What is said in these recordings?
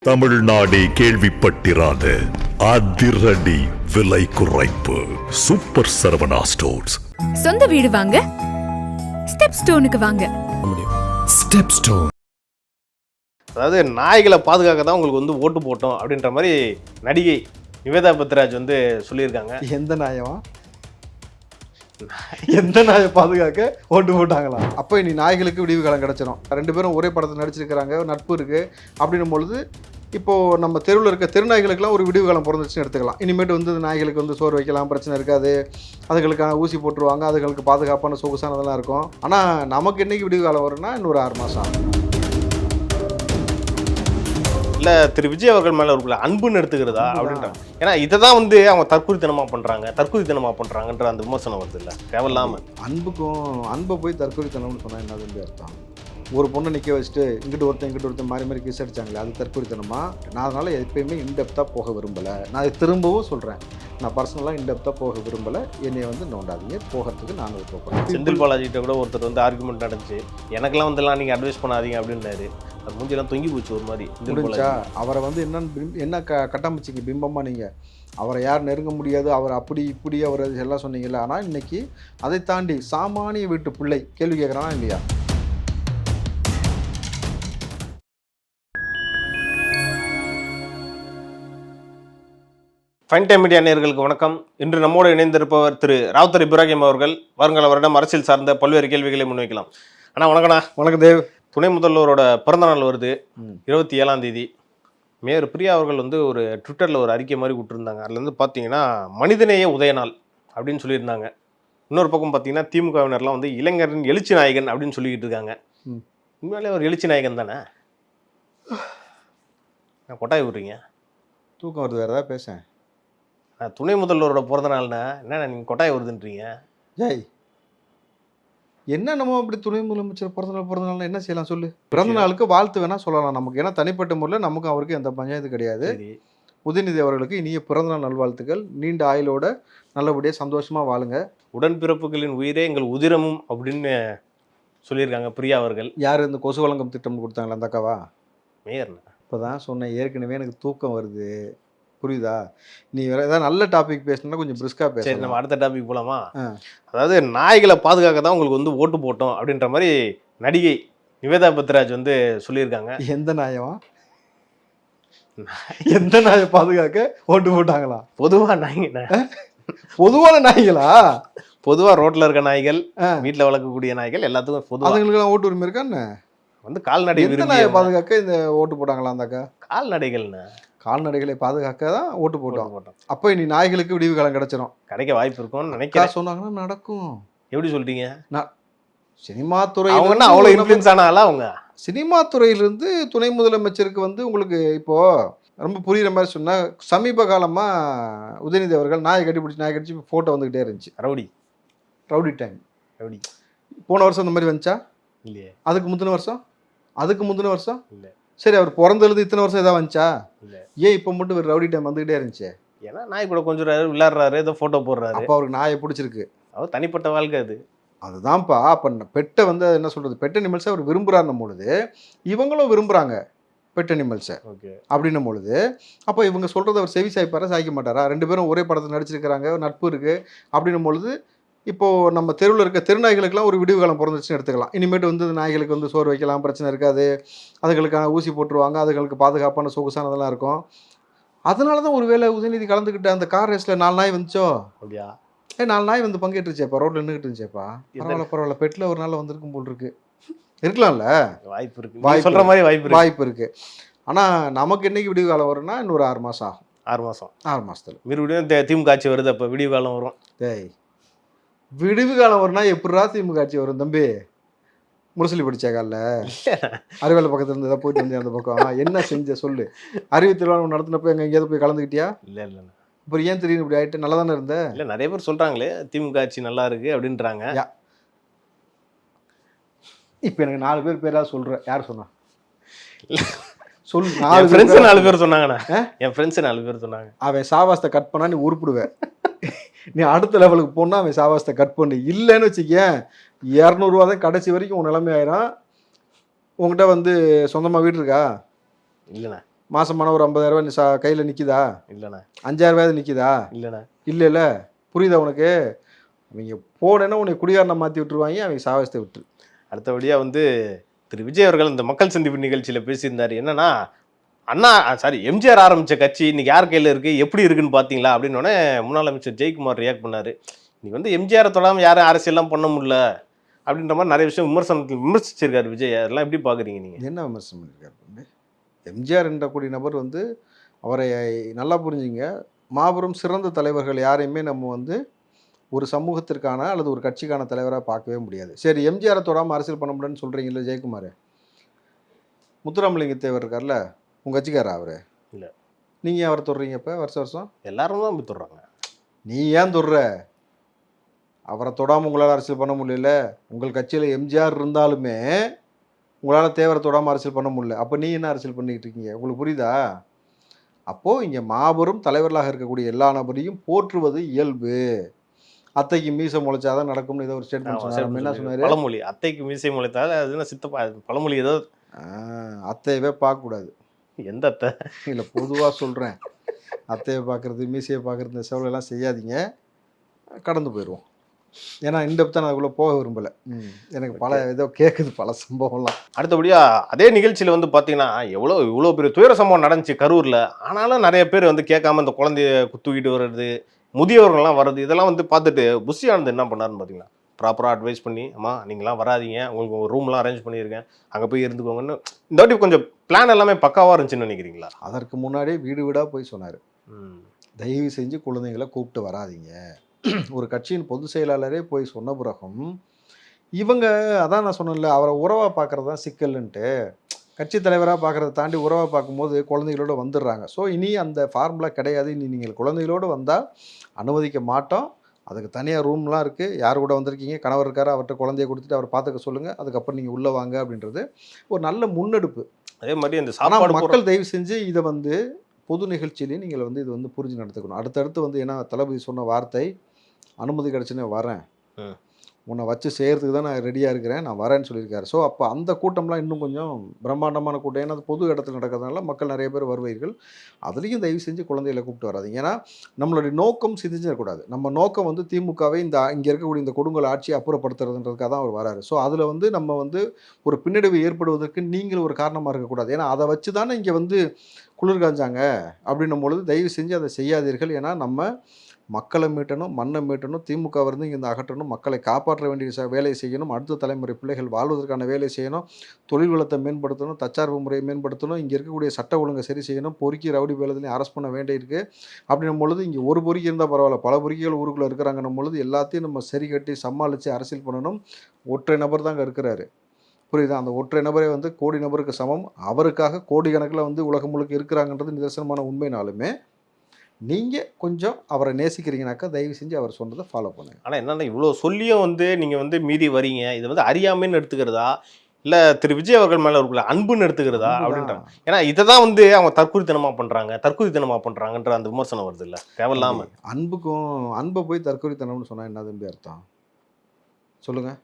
தமிழ்நாடே கேள்விப்பட்டிராத அதிரடி விலை குறைப்பு சூப்பர் சரவணா ஸ்டோர்ஸ். சொந்த வீடு வாங்க ஸ்டெப் ஸ்டோனுக்கு வாங்க. Step stone. அதாவது நாய்களை பாதுகாக்க தான் உங்களுக்கு வந்து ஓட்டு போட்டோம் அப்படின்ற மாதிரி நடிகை நிவேதா பத்ராஜ் வந்து சொல்லியிருக்காங்க. எந்த நாயவா எந்த நாயை பாதுகாக்க ஓட்டு போட்டாங்களா? அப்போ இனி நாய்களுக்கு விடிவு காலம் கிடச்சிரும். ரெண்டு பேரும் ஒரே படத்தில் நடிச்சிருக்கிறாங்க, நட்பு இருக்குது அப்படின்னும் பொழுது இப்போது நம்ம தெருவில் இருக்க தெருநாய்களுக்கெல்லாம் ஒரு விடிவு காலம் பிறந்துச்சுன்னு எடுத்துக்கலாம். இனிமேட்டு வந்து நாய்களுக்கு வந்து சோறு வைக்கலாம், பிரச்சனை இருக்காது, அதுகளுக்கான ஊசி போட்டுருவாங்க, அதுகளுக்கு பாதுகாப்பான சொகுசானதெல்லாம் இருக்கும். ஆனால் நமக்கு என்றைக்கு விடிவு காலம் வரும்னா இன்னொரு 6 மாதம் ஆகும். இல்லை திரு விஜய் அவர்கள் மேலே ஒரு அன்புன்னு எடுத்துக்கிறதா அப்படின்றாங்க. ஏன்னா இதை தான் வந்து அவங்க தற்கொலைத்தனமாக பண்ணுறாங்கன்ற அந்த விமர்சனம் வருது. இல்லை தேவையில்லாமல் அன்பை போய் தற்கொலைத்தனம்னு சொன்னால் என்னது அர்த்தம்? ஒரு பொண்ணை நிற்க வச்சுட்டு இங்கிட்டு ஒருத்தன் மாறி கிஸ் அடிச்சாங்களே, அது தற்கொலைத்தனமா? நான் அதனால் எப்பயுமே இன்டெப்த்தாக போக விரும்பலை. நான் அதை திரும்பவும் சொல்கிறேன், நான் பர்சனலாக இன்டெப்த்தாக போக விரும்பலை. என்னை வந்து நோண்டாதீங்க, போகிறதுக்கு நான் விருப்பப்படுறேன். செந்தில் பாலாஜிகிட்ட கூட ஒருத்தர் வந்து ஆர்குமெண்ட் நடந்துச்சு, எனக்கெல்லாம் வந்துலாம் நீங்கள் அட்வைஸ் பண்ணாதீங்க அப்படின்னாரு. அது மூஞ்சிலாம் தொங்கி போச்சு ஒரு மாதிரி. முடிஞ்சா அவரை வந்து என்ன கட்டமைச்சிங்க பிம்பமாக நீங்கள் அவரை யார் நெருங்க முடியாது, அவர் அப்படி இப்படி அவர் எல்லாம் சொன்னீங்கல்ல. ஆனால் இன்னைக்கு அதை தாண்டி சாமானிய வீட்டு பிள்ளை கேள்வி கேட்குறானா இல்லையா? ஃபைன் டைம் மீடியா நேயர்களுக்கு வணக்கம். இன்று நம்மோடு இணைந்திருப்பவர் திரு ராவுத்தர் இப்ராஹிம் அவர்கள். வருங்கால வருடம் அரசியல் சார்ந்த பல்வேறு கேள்விகளை முன்வைக்கலாம். அண்ணா வணக்கண்ணா. வணக்கம் தேவ். துணை முதல்வரோட பிறந்தநாள் வருது, 27ஆம் தேதி. மேயர் பிரியா அவர்கள் வந்து ஒரு ட்விட்டரில் ஒரு அறிக்கை மாதிரி விட்டுருந்தாங்க. அதில் வந்து பார்த்தீங்கன்னா மனிதநேய உதயநாள் அப்படின்னு சொல்லியிருந்தாங்க. இன்னொரு பக்கம் பார்த்தீங்கன்னா திமுகவினர்லாம் வந்து இளைஞரின் எழுச்சி நாயகன் அப்படின்னு சொல்லிக்கிட்டு இருக்காங்க. உண்மையிலே ஒரு எழுச்சி நாயகன் தானே? கொட்டாய் விடுறீங்க, தூக்கம் வருது, வேறு ஏதாவது பேச. துணை முதல்வரோட பிறந்த நாள்னா என்ன நீங்கள் கொட்டாய் வருதுன்றீங்க? ஜெய் என்ன நம்ம அப்படி துணை முதலமைச்சர் பிறந்தநாள் என்ன செய்யலாம் சொல்லு? பிறந்த நாளுக்கு வாழ்த்து வேணா சொல்லலாம் நமக்கு, ஏன்னா தனிப்பட்ட முறையில் நமக்கு அவருக்கு எந்த பஞ்சாயத்து கிடையாது. உதயநிதி அவர்களுக்கு இனிய பிறந்தநாள் நல்வாழ்த்துக்கள், நீண்ட ஆயுளோட நல்லபடியாக சந்தோஷமாக வாழுங்க. உடன்பிறப்புகளின் உயிரே எங்கள் உதிரமும் அப்படின்னு சொல்லியிருக்காங்க பிரியா அவர்கள். யார் இந்த கொசு வழங்கும் திட்டம் கொடுத்தாங்களா அந்த அக்காவா? மேயர். இப்போ தான் சொன்னேன், ஏற்கனவே எனக்கு தூக்கம் வருது, புரியுதா? நீ வேற ஏதாவது நல்ல டாபிக் பேசணும்னா கொஞ்சம் பிரிஸ்கா பேச. சரி, நம்ம அடுத்த டாபிக் போலாமா? அதாவது நாய்களை பாதுகாக்க தான் உங்களுக்கு வந்து ஓட்டு போட்டோம் அப்படின்ற மாதிரி நடிகை நிவேதா பத்ராஜ் வந்து சொல்லியிருக்காங்க. எந்த நாயவா எந்த நாயை பாதுகாக்க ஓட்டு போட்டாங்களா? பொதுவாக நாய்ங்க, பொதுவான நாய்களா? பொதுவாக ரோட்ல இருக்க நாய்கள், வீட்டில் வளர்க்கக்கூடிய நாய்கள் எல்லாத்துக்கும் பொதுவாக அதுங்களுக்கெல்லாம் ஓட்டு உரிமை இருக்கான்னு வந்து கால்நடை நாயை பாதுகாக்க இந்த ஓட்டு போட்டாங்களா? அந்த அக்கா கால்நடைகள்னு கால்நடைகளை பாதுகாக்க தான் ஓட்டு போட்டோம். அப்போ இனி நாய்களுக்கு விடிவு காலம் கிடைச்சிடும், கிடைக்க வாய்ப்பு இருக்கும்னு நினைக்கிறேன். சொன்னாங்கன்னா நடக்கும். எப்படி சொல்றீங்க? சினிமா துறை அவ்வளோ இன்ஃப்ளூயன்ஸ் ஆனால அவங்க சினிமா துறையிலிருந்து துணை முதலமைச்சருக்கு வந்து உங்களுக்கு இப்போ ரொம்ப புரியுற மாதிரி சொன்னா, சமீப காலமா உதயநிதி அவர்கள் நாயை கட்டிப்பிடிச்சி போட்டோ வந்துகிட்டே இருந்துச்சு. Rowdy time. போன வருஷம் அந்த மாதிரி வந்துச்சா? இல்லையே. அதுக்கு முந்தின வருஷம் இல்லை. சரி, அவர் பிறந்தது இத்தனை வருஷம் ஏதாவது வந்துச்சா? இல்லை. ஏன் இப்போ மட்டும் ஒரு ரவுடி டைம் வந்துகிட்டே இருந்துச்சு? ஏன்னா நாய் கூட கொஞ்சம் விளையாடுறாரு, ஏதோ போட்டோ போடுறாரு. அப்போ அவருக்கு நாயை பிடிச்சிருக்கு, அவர் தனிப்பட்ட வாழ்க்கை அது. அதுதான்ப்பா. அப்போ பெட்டை வந்து என்ன சொல்றது, பெட் அனிமல்ஸை அவர் விரும்புகிறாருன்னும் பொழுது இவங்களும் விரும்புகிறாங்க பெட் அனிமல்ஸை. ஓகே. அப்படின்னும் பொழுது அப்போ இவங்க சொல்கிறத அவர் செவி சாய்ப்பாரா, சாய்க்க மாட்டாரா? ரெண்டு பேரும் ஒரே படத்தில் நடிச்சிருக்கிறாங்க, நட்பு இருக்குது அப்படின்னும் பொழுது இப்போது நம்ம தெருவில் இருக்க தெருநாய்களுக்கெல்லாம் ஒரு விடிவு காலம் பிறந்துச்சுன்னு எடுத்துக்கலாம். இனிமேட்டு வந்து நாய்களுக்கு வந்து சோறு வைக்கலாம், பிரச்சனை இருக்காது, அதுகளுக்கான ஊசி போட்டுருவாங்க, அதுகளுக்கு பாதுகாப்பான சொகுசானதெல்லாம் இருக்கும். அதனால தான் ஒரு வேளை உதயநிதி கலந்துக்கிட்ட அந்த கார் ரேஸில் 4 நாய் வந்துச்சோ? அப்படியா? 4 நாய் வந்து பங்கேற்றுச்சேப்பா, ரோட்டில் நின்றுக்கிட்டு இருந்துச்சேப்பா. பரவாயில்ல, பெட்டில் ஒரு நாள் வந்திருக்கும் போல் இருக்கு. இருக்கலாம்ல, வாய்ப்பு இருக்குது, சொல்கிற மாதிரி வாய்ப்பு இருக்குது. ஆனால் நமக்கு என்னைக்கு விடிவு காலம் வரும்னா இன்னொரு 6 மாதம் ஆகும். 6 மாதத்தில் மறுபடியும் திமுக ஆட்சி வருது, அப்போ விடிவு காலம் வரும். டேய், விடிவு காலம் வரும்னா எப்படிரா திமுக ஆட்சி வரும் தம்பி? முரசொலி படிச்சா காலில் அறிவேலை பக்கத்துல இருந்து ஏதாவது போயிட்டு வந்து அந்த பக்கம் என்ன செஞ்ச சொல்லு? அறிவு திருவாரூர் நடத்தினப்போ எங்கேயாவது போய் கலந்துக்கிட்டியா? இல்லை இல்லை. அப்புறம் ஏன் தெரியும் இப்படி ஆகிட்டு? நல்லா தானே இருந்த? இல்லை, நிறைய பேர் சொல்கிறாங்களே திமுக ஆட்சி நல்லா இருக்கு அப்படின்றாங்க. இப்போ எனக்கு 4 பேர் பேராக சொல்கிறேன். யார் சொன்னா சொல்லு? 4 பேர் சொன்னாங்கண்ணா. என் ஃப்ரெண்ட்ஸு 4 பேர் சொன்னாங்க. அவன் சாவாசத்தை கட் பண்ணா நீ உருப்பிடுவேன். நீ அடுத்த லெவலுக்கு போனால் அவன் சாவாசத்தை கட் பண்ணு. இல்லைன்னு வச்சுக்கேன், 200 ரூபா தான் கடைசி வரைக்கும் உன் நிலைமை ஆயிரும். உங்கள்கிட்ட வந்து சொந்தமாக வீடு இருக்கா? இல்லைண்ணா. மாசமான ஒரு 50,000 ரூபாய் கையில் நிற்கிதா? இல்லைண்ணா. 5,000 ரூபாய் நிற்கிதா? இல்லைண்ணா. இல்லைல்ல, புரியுதா உனக்கு? அவங்க போனேன்னா உன்னை குடிகாரனை மாற்றி விட்டுருவாங்க, அவங்க சாவசத்தை விட்டு. அடுத்தபடியாக வந்து திரு விஜய் அவர்கள் இந்த மக்கள் சந்திப்பு நிகழ்ச்சியில் பேசியிருந்தார். என்னன்னா, எம்ஜிஆர் ஆரம்பித்த கட்சி இன்னைக்கு யார் கையில் இருக்குது, எப்படி இருக்குன்னு பார்த்தீங்களா அப்படின்னோடனே முன்னாள் அமைச்சர் ஜெயக்குமார் ரியாக்ட் பண்ணார். இன்னைக்கு வந்து எம்ஜிஆரை தொடாமல் யாரும் அரசியல்லாம் பண்ண முடியல அப்படின்ற மாதிரி நிறைய விஷயம் விமர்சிச்சிருக்காரு விஜய். அதெல்லாம் எப்படி பார்க்குறீங்க நீங்கள்? என்ன விமர்சனம் பண்ணியிருக்காரு? எம்ஜிஆர் என்ற கூடிய நபர் வந்து அவரை நல்லா புரிஞ்சுங்க, மாபெரும் சிறந்த தலைவர்கள் யாரையுமே நம்ம வந்து ஒரு சமூகத்திற்கான அல்லது ஒரு கட்சிக்கான தலைவராக பார்க்கவே முடியாது. சரி, எம்ஜிஆரை தொடாமல் அரசியல் பண்ண முடியும்னு சொல்கிறீங்களே ஜெயக்குமார், முத்துராமலிங்க தேவர் இருக்கார்ல, உங்கள் கட்சிக்காரா அவர்? இல்லை. நீங்கள் அவரை தொடுறீங்க? இப்போ வருஷம் எல்லாரும் தான் அப்படி தொடுறாங்க. நீ ஏன் தொடுற? அவரை தொடாமல் உங்களால் அரசியல் பண்ண முடியல. உங்கள் கட்சியில் எம்ஜிஆர் இருந்தாலுமே உங்களால் தேவரை தொடாமல் அரசியல் பண்ண முடியல. அப்போ நீ என்ன அரசியல் பண்ணிக்கிட்டு இருக்கீங்க? உங்களுக்கு புரியுதா? அப்போது இங்கே மாபெரும் தலைவர்களாக இருக்கக்கூடிய எல்லா நபரையும் போற்றுவது இயல்பு. அத்தைக்கு மீசை முளைச்சாதான் நடக்கும்னு ஏதோ ஒரு ஸ்டேட்மெண்ட் சொன்னார். என்ன சொன்னார்? பழமொழி. அத்தைக்கு மீசை முளைத்தால் அது என்ன சித்தப்பா பழமொழி ஏதோ. அத்தையவே பார்க்கக்கூடாது. எந்த அத்தை? இல்லை, பொதுவாக சொல்கிறேன். அத்தையை பார்க்குறது, மீசையை பார்க்குறது, இந்த செவலெல்லாம் செய்யாதீங்க, கடந்து போயிடுவோம். ஏன்னா இந்த தான் நான் அதுக்குள்ளே போக விரும்பலை. எனக்கு பல ஏதோ கேட்குது, பல சம்பவம்லாம். அடுத்தபடியாக அதே நிகழ்ச்சியில் வந்து பார்த்தீங்கன்னா இவ்வளோ பெரிய துயர சம்பவம் நடந்துச்சு கரூரில். ஆனாலும் நிறைய பேர் வந்து கேட்காம இந்த குழந்தைய தூக்கிட்டு வர்றது, முதியவர்கள்லாம் வர்றது, இதெல்லாம் வந்து பார்த்துட்டு புஷி ஆனந்த் என்ன பண்ணாருன்னு பார்த்தீங்கன்னா, ப்ராப்பராக அட்வைஸ் பண்ணி, அம்மா நீங்களாம் வராதிங்க, உங்களுக்கு ஒரு ரூம்லாம் அரேஞ்ச் பண்ணியிருக்கேன், அங்கே போய் இருந்துக்கோங்கன்னு இந்த வாட்டி கொஞ்சம் பிளான் எல்லாமே பக்காவாக இருந்துச்சுன்னு நினைக்கிறீங்களா? அதற்கு முன்னாடியே வீடு வீடாக போய் சொன்னார், தயவு செஞ்சு குழந்தைங்களை கூப்பிட்டு வராதிங்க. ஒரு கட்சியின் பொதுச் செயலாளரே போய் சொன்ன பிறகும் இவங்க, அதான் நான் சொன்னேன்ல, அவரை உறவாக பார்க்குறது தான் சிக்கல்ன்ட்டு. கட்சி தலைவராக பார்க்குறத தாண்டி உறவாக பார்க்கும்போது குழந்தைகளோடு வந்துடுறாங்க. ஸோ இனி அந்த ஃபார்முலா கிடையாது. இனி நீங்கள் குழந்தைகளோடு வந்தால் அனுமதிக்க மாட்டோம். அதுக்கு தனியாக ரூம்லாம் இருக்குது. யார் கூட வந்திருக்கீங்க, கணவர் இருக்கார், அவர்கிட்ட குழந்தைய கொடுத்துட்டு அவர் பார்த்துக்க சொல்லுங்கள், அதுக்கப்புறம் நீங்கள் உள்ளே வாங்க அப்படின்றது ஒரு நல்ல முன்னெடுப்பு. அதே மாதிரி இந்த சாப்பாடு மக்கள் தயவு செஞ்சு இதை வந்து பொது நிகழ்ச்சியிலேயே நீங்கள் வந்து இது வந்து புரிஞ்சு நடத்துக்கணும். அடுத்தடுத்து வந்து ஏன்னா தளபதி சொன்ன வார்த்தை, அனுமதி கிடச்சுன்னு வரேன், உன்னை வச்சு செய்கிறதுக்கு தான் நான் ரெடியாக இருக்கிறேன், நான் வரேன்னு சொல்லியிருக்காரு. ஸோ அப்போ அந்த கூட்டம்லாம் இன்னும் கொஞ்சம் பிரம்மாண்டமான கூட்டம். ஏன்னா அது பொது இடத்துல நடக்கிறதுனால மக்கள் நிறைய பேர் வருவீர்கள். அதுலேயும் தயவு செஞ்சு குழந்தைகளை கூப்பிட்டு வராதிங்க. ஏன்னா நம்மளுடைய நோக்கம் சிந்திச்சிடக்கூடாது. நம்ம நோக்கம் வந்து திமுகவை இங்கே இருக்கக்கூடிய இந்த கொடுங்கோல் ஆட்சியை அப்புறப்படுத்துறதுன்றதுக்காக தான் அவர் வராரு. ஸோ அதில் வந்து நம்ம வந்து ஒரு பின்னடைவு ஏற்படுவதற்கு நீங்கள் ஒரு காரணமாக இருக்கக்கூடாது. ஏன்னா அதை வச்சு தானே இங்கே வந்து குளிர் காஞ்சாங்க அப்படின்னும் பொழுது தயவு செஞ்சு அதை செய்யாதீர்கள். ஏன்னா நம்ம மக்களை மீட்டணும், மண்ணை மீட்டணும், திமுக வந்து இங்கே அகற்றணும், மக்களை காப்பாற்ற வேண்டிய வேலையை செய்யணும், அடுத்த தலைமுறை பிள்ளைகள் வாழ்வதற்கான வேலையை செய்யணும், தொழில் வளத்தை மேம்படுத்தணும், தற்சார்பு முறையை மேம்படுத்தணும், இங்கே இருக்கக்கூடிய சட்ட ஒழுங்கை சரி செய்யணும், பொறுக்கி ரவுடி வேலையிலையும் அரெஸ்ட் பண்ண வேண்டியிருக்கு. அப்படின்னும் பொழுது இங்கே ஒரு பொறுக்கி இருந்தால் பரவாயில்ல, பல பொறுக்கிகள் ஊருக்குள்ளே இருக்கிறாங்கன்னும் பொழுது எல்லாத்தையும் நம்ம சரி கட்டி சமாளித்து அரசியல் பண்ணணும். ஒற்றை நபர் தாங்க இருக்கிறாரு, புரியுதா? அந்த ஒற்றை நபரே வந்து கோடி நபருக்கு சமம். அவருக்காக கோடிக்கணக்கில் வந்து உலகம் முழுக்க இருக்கிறாங்கன்றது நிதர்சனமான உண்மைனாலுமே நீங்கள் கொஞ்சம் அவரை நேசிக்கிறீங்கனாக்கா தயவு செஞ்சு அவர் சொன்னதை ஃபாலோ பண்ணுங்க. ஆனால் என்னென்னா இவ்வளோ சொல்லியும் வந்து நீங்கள் வந்து மீறி வரீங்க, இது வந்து அறியாமைன்னு எடுத்துக்கிறதா இல்லை திரு விஜய் அவர்கள் மேலே இருக்குள்ள அன்புன்னு எடுத்துக்கிறதா அப்படின்றாங்க. ஏன்னா இதை தான் வந்து அவங்க தற்கொலைத்தனமாக பண்ணுறாங்கன்ற அந்த விமர்சனம் வருது இல்லை தேவையில்லாமல். அன்பை போய் தற்கொலைத்தனம்னு சொன்னால் என்ன தம்பி அர்த்தம் சொல்லுங்கள்?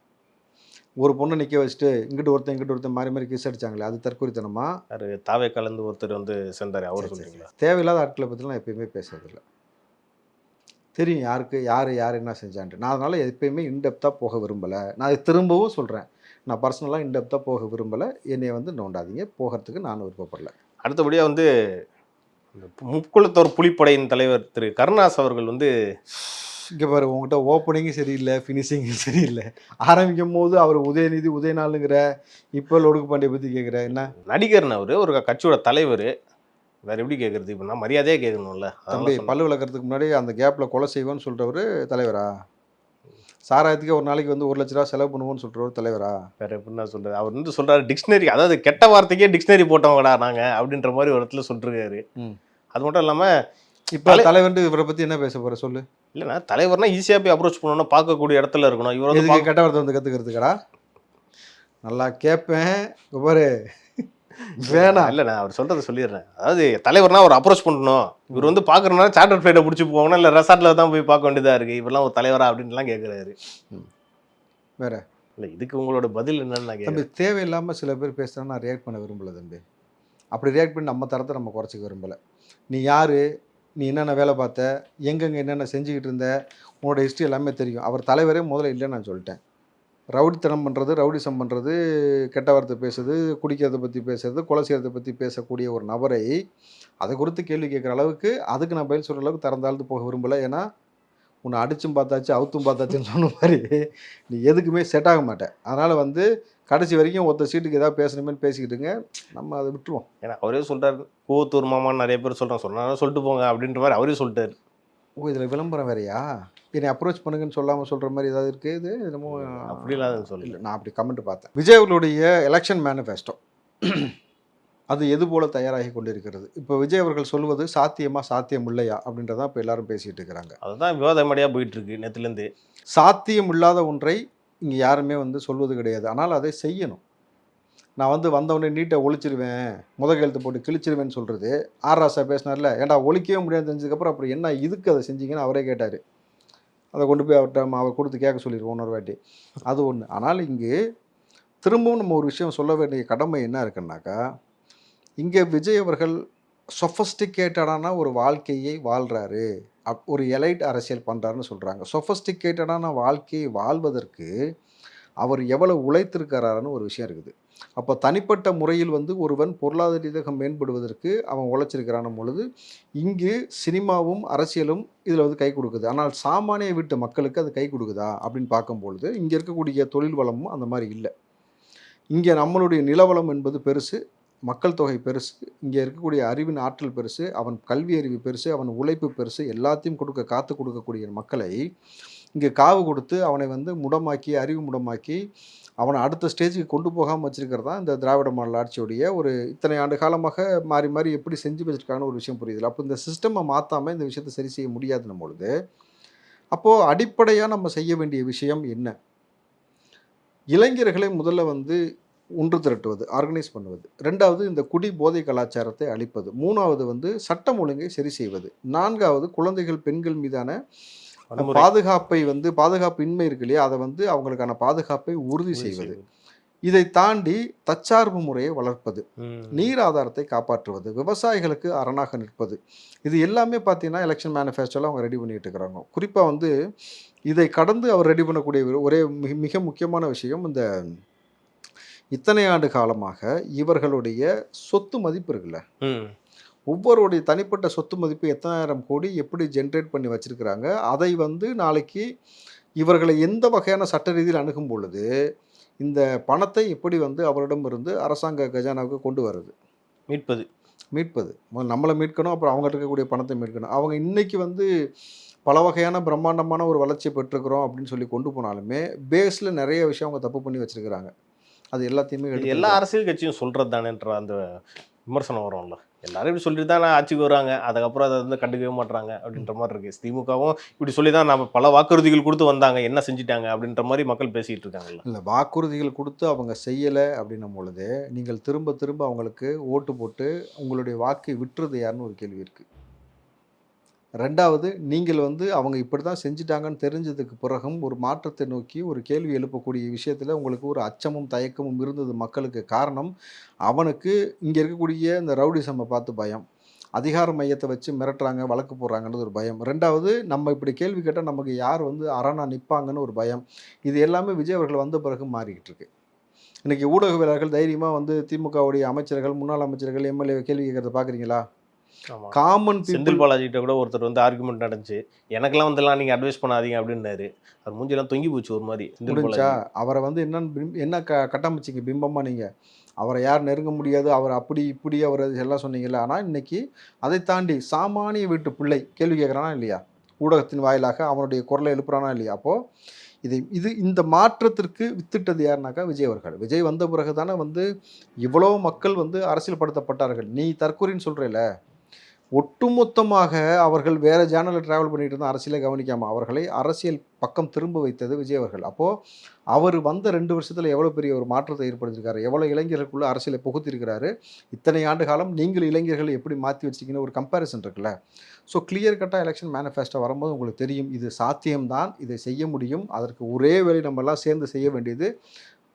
ஒரு பொண்ணை நிற்க வச்சுட்டு இங்கிட்டு ஒருத்தன் மாறி மாறி கிஸ் அடிச்சாங்களே, அது தற்கொலைத்தனமா? அது தாவே கலந்து ஒருத்தர் வந்து சென்றார், அவர் சொல்றீங்களா? தேவையில்லாத ஆட்களை பற்றி நான் எப்பயுமே பேசுறதில்லை. தெரியும் யாருக்கு யார் என்ன செஞ்சான்ட்டு. நான் அதனால் எப்பயுமே இன்டெப்த்தாக போக விரும்பலை. நான் அதை திரும்பவும் சொல்கிறேன், நான் பர்சனலாக இன்டெப்த்தாக போக விரும்பலை. என்னை வந்து நோண்டாதீங்க, போகிறதுக்கு நான் விருப்பப்படலை. அடுத்தபடியாக வந்து முக்குளத்தோர் புலிப்படையின் தலைவர் திரு கருணாஸ் அவர்கள் வந்து இங்கே பாரு, உங்கள்கிட்ட ஓப்பனிங்கும் சரியில்லை, ஃபினிஷிங்கும் சரியில்லை. ஆரம்பிக்கும் போது அவர் உதயநிதி உதயநாளுங்கிற, இப்போ லொடுக்கு பாண்டியை பற்றி கேட்குற. என்ன நடிகர்னு அவர் ஒரு கட்சியோட தலைவர், வேறு எப்படி கேட்குறது? இப்போ நான் மரியாதையே கேட்கணும்ல. தம்பி, பல்லு விளக்கிறதுக்கு முன்னாடி அந்த கேப்பில் கொலை செய்வோன்னு சொல்கிறவர் தலைவரா? சாராயத்துக்கு ஒரு நாளைக்கு வந்து 1 லட்ச ரூபா செலவு பண்ணுவோன்னு சொல்கிறவர் தலைவரா? வேறு எப்படின்னா சொல்கிறார், அவர் வந்து சொல்கிறாரு டிக்ஷனரி, அதாவது கெட்ட வார்த்தைக்கே டிக்ஷனரி போட்டவங்கடா நாங்கள் அப்படின்ற மாதிரி ஒரு இடத்துல சொல்லிருக்காரு. அது மட்டும் இல்லாமல் இப்போ தலைவர்னு இவரை பற்றி என்ன பேச போகிற சொல்லு? இல்லைண்ணா, தலைவர்னா ஈஸியாக போய் அப்ரோச் பண்ணணும், பார்க்கக்கூடிய இடத்துல இருக்கணும். இவர் வந்து கெட்ட வார்த்தை வந்து கற்றுக்கிறதுக்கடா? நல்லா கேட்பேன் பாரு, வேணாம். இல்லைண்ணா, அவர் சொல்கிறத சொல்லிடுறேன். அதாவது தலைவர்னா ஒரு அப்ரோச் பண்ணணும், இவர் வந்து பார்க்குறதுனால சார்ட்டர் ஃப்ளைட்டை பிடிச்சி போகணும், இல்லை ரெசார்ட்டில் தான் போய் பார்க்க வேண்டியதாக இருக்குது, இவரெல்லாம் ஒரு தலைவரா அப்படின்ட்டுலாம் கேட்குறாரு. வேற இல்லை, இதுக்கு உங்களோட பதில் என்னன்னு நான் கேட்குறேன். தம்பி, தேவையில்லாமல் சில பேர் பேசுகிறேன், நான் ரியாக்ட் பண்ண விரும்பல தம்பி. அப்படி ரியாக்ட் பண்ணி நம்ம தரத்தை நம்ம குறைச்சிக்க விரும்பலை. நீ யார், நீ என்னென்ன வேலை பார்த்த, எங்கெங்கே என்னென்ன செஞ்சுக்கிட்டு இருந்த, உன்னோட ஹிஸ்ட்ரி எல்லாமே தெரியும். அவர் தலைவரே முதல்ல இல்லைன்னு நான் சொல்லிட்டேன். ரவுடித்தனம் பண்ணுறது, ரவுடிசம் பண்ணுறது, கெட்ட வார்த்தை பேசுறது, குடிக்கிறத பற்றி பேசுறது, கொலை செய்கிறத பற்றி பேசக்கூடிய ஒரு நபரை அதை குறித்து கேள்வி கேட்குற அளவுக்கு, அதுக்கு நான் பதில் சொல்கிற அளவுக்கு திறந்தாழ்ந்து போக விரும்பலை. ஏன்னா உன்னை அடிச்சும் பார்த்தாச்சு அவுத்தும் பார்த்தாச்சுன்னு சொன்ன மாதிரி நீ எதுக்குமே செட் ஆக மாட்டேன். அதனால் கடைசி வரைக்கும் ஒருத்த சீட்டுக்கு ஏதாவது பேசணுமேனு பேசிக்கிட்டுங்க, நம்ம அதை விட்டுருவோம். ஏன்னா அவரே சொல்கிறார், கூவத்தூர் மாமான்னு நிறைய பேர் சொன்னாலும் சொல்லிட்டு போங்க அப்படின்ற மாதிரி அவரே சொல்லிட்டார். ஓ, இதில் விளம்பரம் வேறையா? என்னை அப்ரோச் பண்ணுங்கன்னு சொல்லாமல் சொல்கிற மாதிரி ஏதாவது இருக்குது? இது என்னமோ அப்படிலாம் சொல்லல. நான் அப்படி கமெண்ட் பார்த்தேன். விஜய் அவர்களுடைய எலெக்ஷன் மேனிஃபெஸ்டோ அது எது போல தயாராகி கொண்டிருக்கிறது. இப்போ விஜய் அவர்கள் சொல்வது சாத்தியமா சாத்தியம் இல்லையா அப்படின்றதான் இப்போ எல்லாரும் பேசிகிட்டு இருக்கிறாங்க. அதுதான் விவாதமடியாக போயிட்டுருக்கு நேற்றுலேருந்து. சாத்தியம் இல்லாத ஒன்றை இங்கே யாருமே சொல்வது கிடையாது. ஆனால் அதை செய்யணும். நான் வந்தவொடனே நீட்டை ஒழிச்சிருவேன், கையெழுத்து போட்டு கிழிச்சிருவேன்னு சொல்கிறது. ஆர் ராசா பேசினார்ல, ஏன்டா ஒழிக்கவே முடியாது தெரிஞ்சதுக்கப்புறம் அப்புறம் என்ன இதுக்கு அதை செஞ்சீங்கன்னு அவரே கேட்டார். அதை கொண்டு போய் அவர் கொடுத்து கேட்க சொல்லிடுவோம் இன்னொரு வாட்டி. அது ஒன்று. ஆனால் இங்கு திரும்பவும் நம்ம ஒரு விஷயம் சொல்ல வேண்டிய கடமை என்ன இருக்குன்னாக்கா, இங்கே விஜய் அவர்கள் சொஃபஸ்டிகேட்டடான ஒரு வாழ்க்கையை வாழ்கிறாரு, ஒரு எலைட் அரசியல் பண்ணுறாருன்னு சொல்கிறாங்க. சொஃபஸ்டிகேட்டடான வாழ்க்கையை வாழ்வதற்கு அவர் எவ்வளவு உழைத்திருக்கிறாருன்னு ஒரு விஷயம் இருக்குது. அப்போ தனிப்பட்ட முறையில் ஒருவன் பொருளாதார ரீதியாக மேம்படுவதற்கு அவன் உழைச்சிருக்கிறான பொழுது இங்கு சினிமாவும் அரசியலும் இதில் கை கொடுக்குது. ஆனால் சாமானிய வீட்டு மக்களுக்கு அது கை கொடுக்குதா அப்படின்னு பார்க்கும்பொழுது இங்கே இருக்கக்கூடிய தொழில் வளமும் அந்த மாதிரி இல்லை. இங்கே நம்மளுடைய நிலவளம் என்பது பெருசு, மக்கள் தொகை பெருசு, இங்கே இருக்கக்கூடிய அறிவின் ஆற்றல் பெருசு, அவன் கல்வி அறிவு பெருசு, அவன் உழைப்பு பெருசு, எல்லாத்தையும் காத்து கொடுக்கக்கூடிய மக்களை இங்கே காவு கொடுத்து அவனை முடமாக்கி, அறிவு முடமாக்கி அவனை அடுத்த ஸ்டேஜுக்கு கொண்டு போகாமல் வச்சுருக்கிறது தான் இந்த திராவிட மாடல் ஆட்சியுடைய ஒரு இத்தனை ஆண்டு காலமாக மாறி மாறி எப்படி செஞ்சு வச்சுருக்காங்கன்னு ஒரு விஷயம் புரியுது. அப்போ இந்த சிஸ்டமை மாற்றாமல் இந்த விஷயத்தை சரி செய்ய முடியாதுன்னும் பொழுது அப்போது அடிப்படையாக நம்ம செய்ய வேண்டிய விஷயம் என்ன? இளைஞர்களை முதல்ல ஒன்று திரட்டுவது, ஆர்கனைஸ் பண்ணுவது. ரெண்டாவது இந்த குடி போதை கலாச்சாரத்தை அழிப்பது. மூணாவது சட்டம் ஒழுங்கை சரி செய்வது. நான்காவது குழந்தைகள் பெண்கள் மீதான பாதுகாப்பை பாதுகாப்பு இன்மை இருக்கு இல்லையா, அதை அவங்களுக்கான பாதுகாப்பை உறுதி செய்வது. இதை தாண்டி தற்சார்பு முறையை வளர்ப்பது, நீர் ஆதாரத்தை காப்பாற்றுவது, விவசாயிகளுக்கு அரணாக நிற்பது. இது எல்லாமே பார்த்தீங்கன்னா எலெக்ஷன் மேனிஃபெஸ்டோவில் அவங்க ரெடி பண்ணிட்டு இருக்கிறாங்க. குறிப்பாக இதை கடந்து அவர் ரெடி பண்ணக்கூடிய ஒரே மிக முக்கியமான விஷயம், இந்த இத்தனை ஆண்டு காலமாக இவர்களுடைய சொத்து மதிப்பு இருக்குல்ல, ஒவ்வொருடைய தனிப்பட்ட சொத்து மதிப்பு எத்தனாயிரம் கோடி எப்படி ஜென்ரேட் பண்ணி வச்சுருக்கிறாங்க. அதை நாளைக்கு இவர்களை எந்த வகையான சட்ட ரீதியில் அணுகும் பொழுது இந்த பணத்தை எப்படி அவரிடம் இருந்து அரசாங்க கஜானாவுக்கு கொண்டு வர்றது, மீட்பது. நம்மளை மீட்கணும், அப்புறம் அவங்க இருக்கக்கூடிய பணத்தை மீட்கணும். அவங்க இன்றைக்கி பல வகையான பிரம்மாண்டமான ஒரு வளர்ச்சியை பெற்றுக்கிறோம் அப்படின்னு சொல்லி கொண்டு போனாலுமே பேஸில் நிறைய விஷயம் அவங்க தப்பு பண்ணி வச்சுருக்கிறாங்க. அது எல்லாத்தையுமே எல்லா அரசியல் கட்சியும் சொல்கிறது தானேன்ற அந்த விமர்சனம் வரும்ல. எல்லாரும் இப்படி சொல்லிட்டு தான் ஆட்சிக்கு வருவாங்க, அதுக்கப்புறம் அதை கண்டுக்கவே மாட்டாங்க அப்படின்ற மாதிரி இருக்குது. திமுகவும் இப்படி சொல்லி தான் நம்ம பல வாக்குறுதிகள் கொடுத்து வந்தாங்க, என்ன செஞ்சுட்டாங்க அப்படின்ற மாதிரி மக்கள் பேசிகிட்டு இருக்காங்கல்ல. இல்லை, வாக்குறுதிகள் கொடுத்து அவங்க செய்யலை அப்படின்னும் பொழுது நீங்கள் திரும்ப திரும்ப அவங்களுக்கு ஓட்டு போட்டு உங்களுடைய வாக்கை விட்டுறது யாருன்னு ஒரு கேள்வி இருக்குது. ரெண்டாவது, நீங்கள் அவங்க இப்படி தான் செஞ்சுட்டாங்கன்னு தெரிஞ்சதுக்கு பிறகும் ஒரு மாற்றத்தை நோக்கி ஒரு கேள்வி எழுப்பக்கூடிய விஷயத்தில் உங்களுக்கு ஒரு அச்சமும் தயக்கமும் இருந்தது மக்களுக்கு. காரணம், அவனுக்கு இங்கே இருக்கக்கூடிய இந்த ரவுடிசம்மை பார்த்து பயம், அதிகார மையத்தை வச்சு மிரட்டுறாங்க, வழக்கு போடுறாங்கன்றது ஒரு பயம். ரெண்டாவது, நம்ம இப்படி கேள்வி கேட்டால் நமக்கு யார் அரணா நிற்பாங்கன்னு ஒரு பயம். இது எல்லாமே விஜய் அவர்கள் வந்த பிறகு மாறிக்கிட்டு இருக்கு. இன்றைக்கி ஊடகவியலாளர்கள் தைரியமாக திமுகவுடைய அமைச்சர்கள், முன்னாள் அமைச்சர்கள், எம்எல்ஏ கேள்வி கேட்கறத பார்க்குறீங்களா? காமன் செந்தில் பாலாஜி கிட்ட கூட ஒருத்தர் ஆர்குமெண்ட் நடந்துச்சு, எனக்கெல்லாம் நீங்கள் அட்வைஸ் பண்ணாதீங்க அப்படின்னாரு. அவர் மூஞ்செல்லாம் தொங்கி போச்சு ஒரு மாதிரி. முடிஞ்சா அவரை என்ன கட்டமைச்சிங்க பிம்பமாக நீங்கள் அவரை யார் நெருங்க முடியாது, அவர் அப்படி இப்படி அவர் எல்லாம் சொன்னீங்கல்ல. ஆனால் இன்னைக்கு அதை தாண்டி சாமானிய வீட்டு பிள்ளை கேள்வி கேட்குறானா இல்லையா, ஊடகத்தின் வாயிலாக அவனுடைய குரலை எழுப்புறானா இல்லையா? அப்போது இந்த மாற்றத்திற்கு வித்திட்டது யாருனாக்கா விஜய் அவர்கள். விஜய் வந்த பிறகு தானே இவ்வளோ மக்கள் அரசியல் படுத்தப்பட்டார்கள். நீ தற்கொலைன்னு சொல்கிறேல, ஒட்டுமொத்தமாக அவர்கள் வேறு சேனலில் ட்ராவல் பண்ணிட்டு இருந்தால் அரசியலை கவனிக்காமல் அவர்களை அரசியல் பக்கம் திரும்ப வைத்தது விஜய் அவர்கள். அப்போது அவர் வந்த 2 வருஷத்தில் எவ்வளோ பெரிய ஒரு மாற்றத்தை ஏற்படுத்தியிருக்காரு, எவ்வளோ இளைஞர்களுக்குள்ள அரசியலை புகுத்திருக்கிறாரு. இத்தனை ஆண்டு காலம் நீங்கள் இளைஞர்களை எப்படி மாற்றி வச்சிங்கன்னு ஒரு கம்பேரிசன் இருக்குல்ல. ஸோ கிளியர் கட்டாக எலெக்ஷன் மேனிஃபெஸ்டோ வரும்போது உங்களுக்கு தெரியும் இது சாத்தியம்தான், இதை செய்ய முடியும். அதற்கு ஒரே வேலை நம்மெல்லாம் சேர்ந்து செய்ய வேண்டியது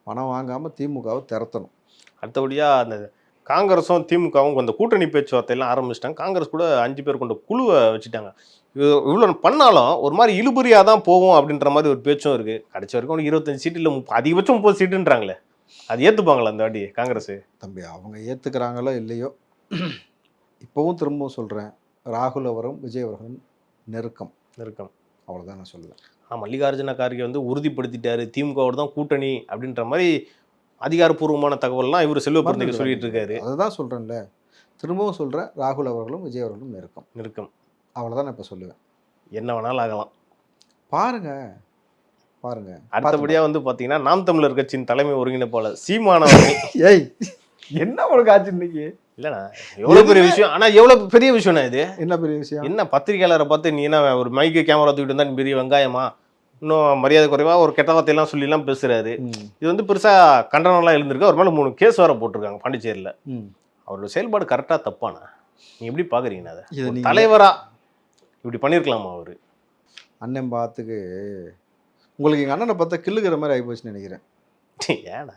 பணம் வாங்காமல் திமுகவை திறத்தணும். அடுத்தபடியாக அந்த காங்கிரஸும் திமுகவும் அந்த கூட்டணி பேச்சுவார்த்தையெல்லாம் ஆரம்பிச்சிட்டாங்க. காங்கிரஸ் கூட 5 பேர் கொண்ட குழுவை வச்சுட்டாங்க. இவ்வளோ பண்ணாலும் ஒரு மாதிரி இழுபறியாக தான் போகும் அப்படின்ற மாதிரி ஒரு பேச்சும் இருக்குது. கடைசி வரைக்கும் 25 சீட்டு இல்லை, அதிகபட்சம் 30 சீட்டுன்றாங்களே. அது ஏற்றுப்பாங்களா அந்த வாட்டி காங்கிரஸ்? தம்பி, அவங்க ஏற்றுக்கிறாங்களோ இல்லையோ, இப்போவும் திரும்பவும் சொல்கிறேன், ராகுல் அவரும் விஜய் அவர்களும் நெருக்கம். அவ்வளோதான் நான் சொல்லுவேன். மல்லிகார்ஜுன கார்கே வந்து உறுதிப்படுத்திட்டாரு திமுகவோட தான் கூட்டணி அப்படின்ற மாதிரி அதிகாரப்பூர்வமான தகவல்லாம் இவர் செல்வ பிறந்தகை சொல்லிட்டு இருக்காரு. அதுதான் சொல்கிறேன்ல, திரும்பவும் சொல்கிறேன், ராகுல் அவர்களும் விஜய் அவர்களும் நெருக்கம். அவ்வளோதான் நான் இப்போ சொல்லுவேன். என்ன வேணாலும் ஆகலாம். பாருங்க. அடுத்தபடியாக வந்து பார்த்தீங்கன்னா நாம் தமிழர் கட்சியின் தலைமை ஒருங்கிணைப்பாளர் சீமானவர்கள். ஏய், என்ன உனக்கு ஆச்சு இன்னைக்கு? இல்லைண்ணா, எவ்வளோ பெரிய விஷயம். ஆனால் எவ்வளோ பெரிய விஷயம்ண்ணா இது. என்ன பெரிய விஷயம்? என்ன பத்திரிகையாளரை பார்த்து நீ என்ன ஒரு மைக்கு கேமரா தூக்கிட்டு இருந்தா நீ பெரிய வெங்காயமா, இன்னும் மரியாதை குறைவாக ஒரு கெட்ட வார்த்தையெல்லாம் சொல்லிலாம் பேசுறாரு. இது வந்து பெருசாக கண்டனம்லாம் எழுந்திருக்கு. அவர் மேலே 3 கேஸ் வர போட்டிருக்காங்க பாண்டிச்சேரியில். அவரோட செயல்பாடு கரெக்டாக தப்பானா நீ எப்படி பார்க்குறீங்கண்ணா? அதை தலைவரா இப்படி பண்ணியிருக்கலாமா அவர்? அண்ணன் பார்த்துக்கு உங்களுக்கு எங்கள் அண்ணனை பார்த்தா கிள்ளுகிற மாதிரி ஆகிப்போச்சுன்னு நினைக்கிறேன். ஏன்னா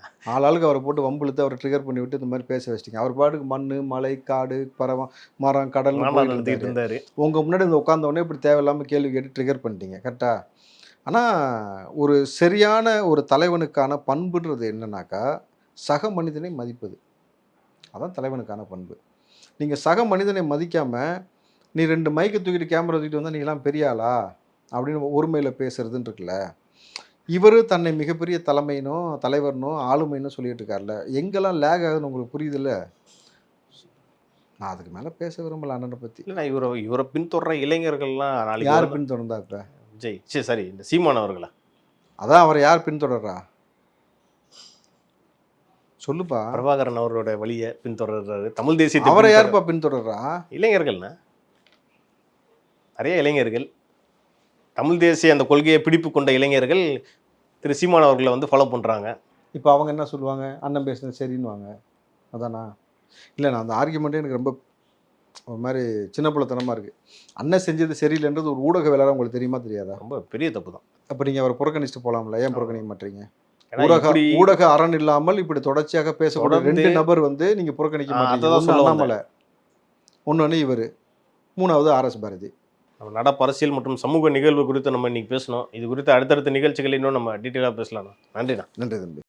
ஆளுக்கு அவரை போட்டு வம்புழுத்து அவரை ட்ரிகர் பண்ணி விட்டு இந்த மாதிரி பேச வச்சிட்டிங்க. அவர் பாட்டுக்கு மண், மலை, காடு, பறவை, மரம், கடல் நடத்திட்டு இருந்தாரு. உங்கள் முன்னாடி இந்த உட்காந்தவொடனே இப்படி தேவையில்லாமல் கேள்வி கேட்டு ட்ரிகர் பண்ணிட்டீங்க. கரெக்டாக? ஆனால் ஒரு சரியான ஒரு தலைவனுக்கான பண்புன்றது என்னன்னாக்கா, சக மனிதனை மதிப்பது. அதான் தலைவனுக்கான பண்பு. நீங்கள் சக மனிதனை மதிக்காமல் நீ 2 மைக்கை தூக்கிட்டு கேமரா தூக்கிட்டு வந்தால் நீங்களாம் பெரிய ஆளா அப்படின்னு ஒருமையில் பேசுறதுன்னு இருக்குல்ல. இவர் தன்னை மிகப்பெரிய தலைமைனோ தலைவர்னோ ஆளுமைனோ சொல்லிட்டு இருக்கார்ல, எங்கெல்லாம் லேக் ஆகுதுன்னு உங்களுக்கு புரியுதுல்ல. நான் அதுக்கு மேலே பேச விரும்பல அண்ணனை பற்றி. இல்லைண்ணா, இவரை பின்தொடர இளைஞர்கள்லாம் நாளைக்கு யார் பின்தொடர்ந்தா? இப்போ விஜய் சரி இந்த சீமானவர்களா? அதான் அவரை யார் பின்தொடர்றா சொல்லுப்பா. பிரபாகரன் அவரோட வழியை பின்தொடர்றாரு. தமிழ் தேசியத்தை அவரை யாருப்பா பின்தொடர்றா? இளைஞர்கள்ண்ணா, நிறைய இளைஞர்கள், தமிழ் தேசிய அந்த கொள்கையை பிடிப்பு கொண்ட இளைஞர்கள் திரு சீமான் அவர்களை வந்து ஃபாலோ பண்ணுறாங்க. இப்போ அவங்க என்ன சொல்லுவாங்க? அண்ணன் பேசுனது சரின்னுவாங்க. அதானா? இல்லை, நான் அந்த ஆர்கியூமெண்ட்டே எனக்கு ரொம்ப ஒரு மாதிரி சின்ன பிள்ளைத்தனமாக இருக்குது. அண்ணன் செஞ்சது சரியில்லைன்றது ஒரு ஊடக வேளாளர் உங்களுக்கு தெரியுமா தெரியாதா? ரொம்ப பெரிய தப்பு தான். அப்போ நீங்கள் அவரை புறக்கணிச்சுட்டு போகலாம்ல, ஏன் புறக்கணிக்க மாட்டீங்க? ஊடக ஊடக அரண் இல்லாமல் இப்படி தொடர்ச்சியாக பேசக்கூடிய 2 நபர் வந்து நீங்கள் புறக்கணிக்க மாட்டீங்க. அண்ணாமலை, ஒன்று இவர், 3வது RS பாரதி. நம்ம நடப்பு அரசியல் மற்றும் சமூக நிகழ்வு குறித்து நம்ம இன்னைக்கு பேசணும். இது குறித்து அடுத்தடுத்த நிகழ்ச்சிகள் இன்னும் நம்ம டீட்டெயிலாக பேசலாம். நன்றிண்ணா. நன்றி தம்பி.